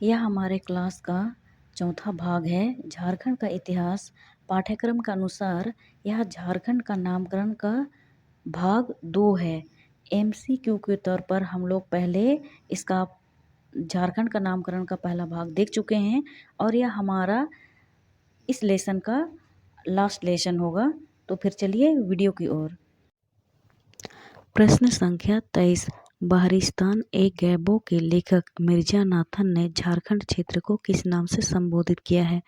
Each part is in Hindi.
यह हमारे क्लास का चौथा भाग है, झारखंड का इतिहास। पाठ्यक्रम के अनुसार यह झारखंड का नामकरण का भाग 2 है। MCQ के तौर पर हम लोग पहले इसका झारखंड का नामकरण का पहला भाग देख चुके हैं और यह हमारा इस लेसन का लास्ट लेसन होगा। तो फिर चलिए वीडियो की ओर। प्रश्न संख्या 23। बहरिस्तान ए गैबो के लेखक मिर्जा नाथन ने झारखंड क्षेत्र को किस नाम से संबोधित किया है?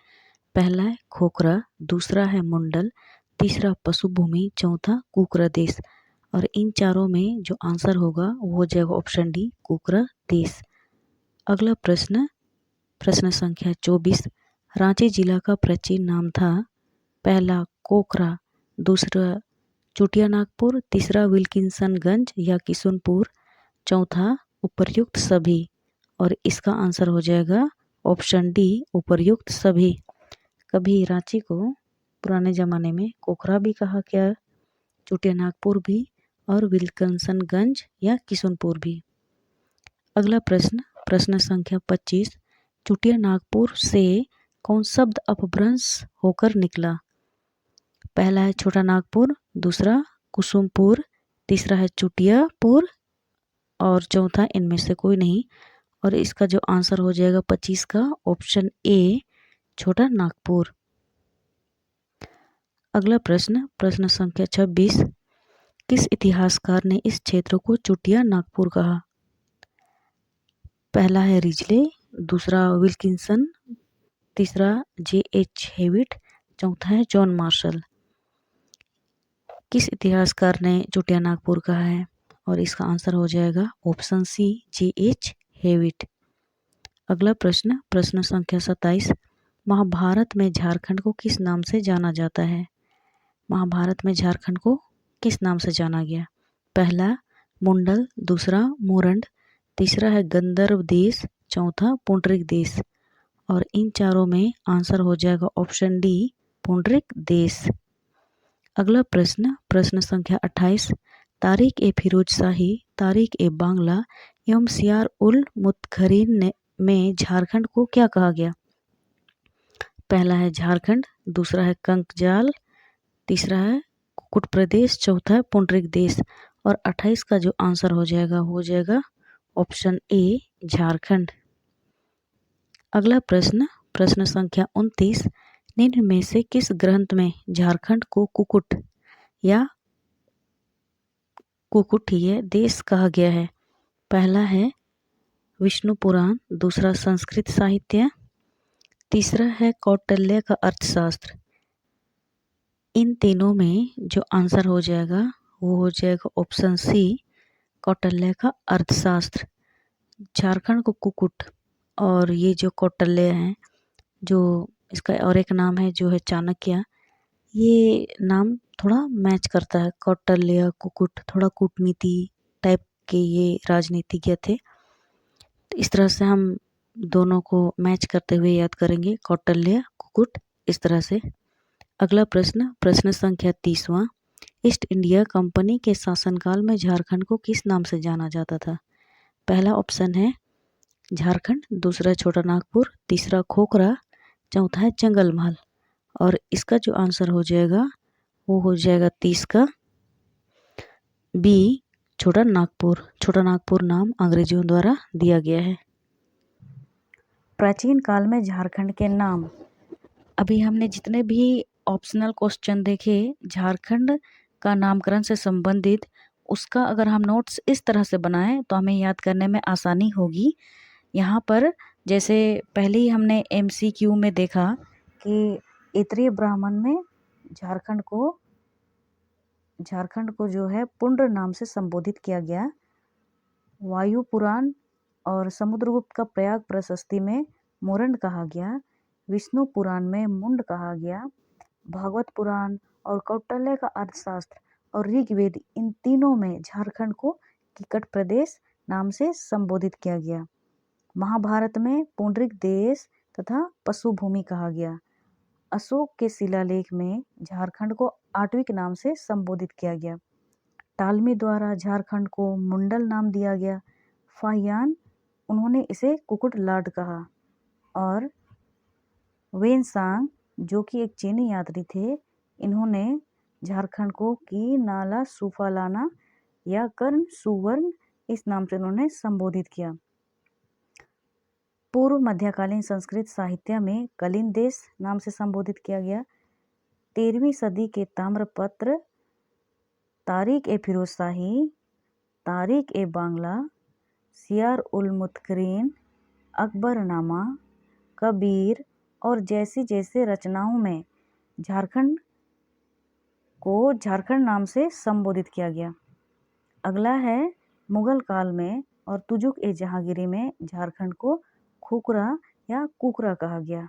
पहला है खोखरा, दूसरा है मुंडल, तीसरा पशुभूमि, चौथा कुकरा देश। और इन चारों में जो आंसर होगा वो हो जाएगा ऑप्शन डी, कुकरा देश। अगला प्रश्न, प्रश्न संख्या 24। रांची जिला का प्राचीन नाम था? पहला कोखरा, दूसरा चुटिया नागपुर, तीसरा विल्किंसनगंज या किशुनपुर, चौथा उपर्युक्त सभी। और इसका आंसर हो जाएगा ऑप्शन डी, उपर्युक्त सभी। कभी रांची को पुराने ज़माने में कोखरा भी कहा गया, चुटिया नागपुर भी और विल्किंसनगंज या किशुनपुर भी। अगला प्रश्न, प्रश्न संख्या 25। चुटिया नागपुर से कौन शब्द अपभ्रंश होकर निकला? पहला है छोटा नागपुर, दूसरा कुसुमपुर, तीसरा है चुटियापुर और चौथा इनमें से कोई नहीं। और इसका जो आंसर हो जाएगा 25 का ऑप्शन ए, छोटा नागपुर। अगला प्रश्न, प्रश्न संख्या 26। किस इतिहासकार ने इस क्षेत्र को चुटिया नागपुर कहा? पहला है रिजले, दूसरा विल्किंसन, तीसरा JH हेविट, चौथा है जॉन मार्शल। किस इतिहासकार ने चुटिया नागपुर कहा है? और इसका आंसर हो जाएगा ऑप्शन सी, JH हेविट। अगला प्रश्न, प्रश्न संख्या 27। महाभारत में झारखंड को किस नाम से जाना जाता है? महाभारत में झारखंड को किस नाम से जाना गया? पहला मुंडल, दूसरा मोरंड, तीसरा है गंधर्व देश, चौथा पुंडरिक देश। और इन चारों में आंसर हो जाएगा ऑप्शन डी, पुंडरिक देश। अगला प्रश्न, प्रश्न संख्या 28। तारिक ए फिरोज शाही, तारिक ए बांग्ला एवं सियार उल मुतखरीन में झारखंड को क्या कहा गया? पहला है झारखंड, दूसरा है कंकजाल, तीसरा है कुकुट प्रदेश, चौथा है पुंडरिक देश। और 28 का जो आंसर हो जाएगा ऑप्शन ए, झारखंड। अगला प्रश्न, प्रश्न संख्या 29। निम्न में से किस ग्रंथ में झारखंड को कुकुट या कुकुट ही है देश कहा गया है? पहला है विष्णु पुराण, दूसरा संस्कृत साहित्य, तीसरा है कौटिल्य का अर्थशास्त्र। इन तीनों में जो आंसर हो जाएगा वो हो जाएगा ऑप्शन सी, कौटिल्य का अर्थशास्त्र। झारखंड को कुकुट, और ये जो कौटिल्य हैं, जो इसका और एक नाम है जो है चाणक्य, ये नाम थोड़ा मैच करता है। कौटिल्य, कुकुट, थोड़ा कूटनीति टाइप के ये राजनीतिज्ञ थे। तो इस तरह से हम दोनों को मैच करते हुए याद करेंगे, कौटिल्य, कुकुट, इस तरह से। अगला प्रश्न, प्रश्न संख्या 30वां। ईस्ट इंडिया कंपनी के शासनकाल में झारखंड को किस नाम से जाना जाता था? पहला ऑप्शन है झारखंड, दूसरा छोटा नागपुर, तीसरा खोखरा, चौथा है जंगल महल। और इसका जो आंसर हो जाएगा वो हो जाएगा 30 का बी, छोटा नागपुर। छोटा नागपुर नाम अंग्रेजों द्वारा दिया गया है। प्राचीन काल में झारखंड के नाम, अभी हमने जितने भी ऑप्शनल क्वेश्चन देखे झारखंड का नामकरण से संबंधित, उसका अगर हम नोट्स इस तरह से बनाएं तो हमें याद करने में आसानी होगी। यहाँ पर जैसे पहले ही हमने MCQ में देखा कि इतरीय ब्राह्मण में झारखंड को जो है पुंड्र नाम से संबोधित किया गया। वायु पुराण और समुद्रगुप्त का प्रयाग प्रशस्ति में मोरंड कहा गया। विष्णु पुराण में मुंड कहा गया। भागवत पुराण और कौटिल्य का अर्थशास्त्र और ऋग्वेद, इन तीनों में झारखंड को किकट प्रदेश नाम से संबोधित किया गया। महाभारत में पुंडरिक देश तथा पशुभूमि कहा गया। अशोक के शिलालेख में झारखंड को आटविक नाम से संबोधित किया गया। टालमी द्वारा झारखंड को मुंडल नाम दिया गया। फाहियान, उन्होंने इसे कुकुट लाड कहा। और वेनसांग जो कि एक चीनी यात्री थे, इन्होंने झारखंड को की नाला सुफालाना या कर्ण सुवर्ण इस नाम से उन्होंने संबोधित किया। पूर्व मध्यकालीन संस्कृत साहित्य में कलिंग देश नाम से संबोधित किया गया। 13वीं सदी के ताम्रपत्र तारिक ए फिरोज शाही, तारिक ए बांग्ला, सियार उल मुतकरीन, अकबरनामा, कबीर और जैसी रचनाओं में झारखंड को झारखंड नाम से संबोधित किया गया। अगला है मुगल काल में और तुजुक ए जहांगीरी में झारखंड को खुकरा या कुकरा कहा गया।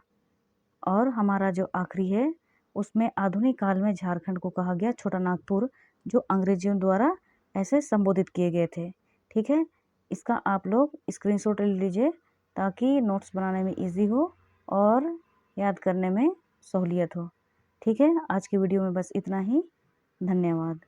और हमारा जो आखिरी है उसमें आधुनिक काल में झारखंड को कहा गया छोटा नागपुर, जो अंग्रेजियों द्वारा ऐसे संबोधित किए गए थे। ठीक है, इसका आप लोग स्क्रीनशॉट ले लीजिए ताकि नोट्स बनाने में इजी हो और याद करने में सहूलियत हो। ठीक है, आज की वीडियो में बस इतना ही। धन्यवाद।